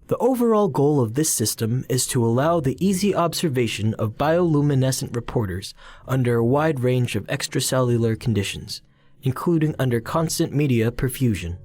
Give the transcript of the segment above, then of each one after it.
The overall goal of this system is to allow the easy observation of bioluminescent reporters under a wide range of extracellular conditions, including under constant media perfusion.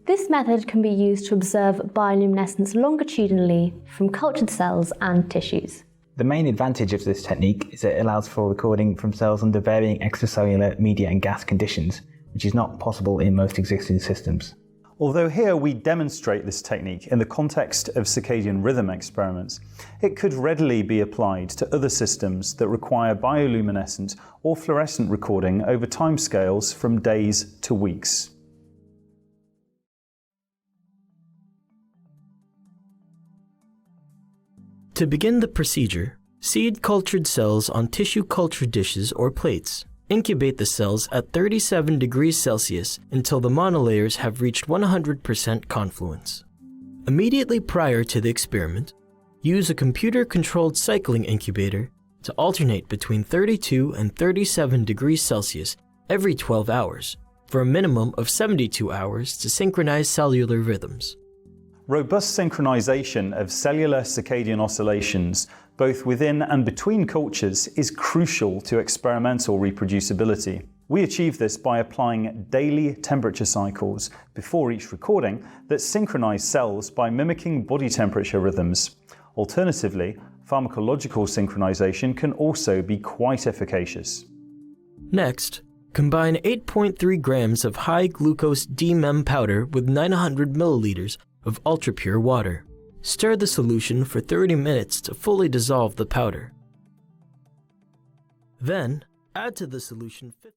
This method can be used to observe bioluminescence longitudinally from cultured cells and tissues. The main advantage of this technique is that it allows for recording from cells under varying extracellular media and gas conditions, which is not possible in most existing systems. Although here we demonstrate this technique in the context of circadian rhythm experiments, it could readily be applied to other systems that require bioluminescent or fluorescent recording over timescales from days to weeks. To begin the procedure, seed cultured cells on tissue culture dishes or plates. Incubate the cells at 37 degrees Celsius until the monolayers have reached 100% confluence. Immediately prior to the experiment, use a computer-controlled cycling incubator to alternate between 32 and 37 degrees Celsius every 12 hours, for a minimum of 72 hours to synchronize cellular rhythms. Robust synchronization of cellular circadian oscillations, both within and between cultures, is crucial to experimental reproducibility. We achieve this by applying daily temperature cycles before each recording that synchronize cells by mimicking body temperature rhythms. Alternatively, pharmacological synchronization can also be quite efficacious. Next, combine 8.3 grams of high glucose D-mem powder with 900 milliliters of ultra-pure water. Stir the solution for 30 minutes to fully dissolve the powder. Then, add to the solution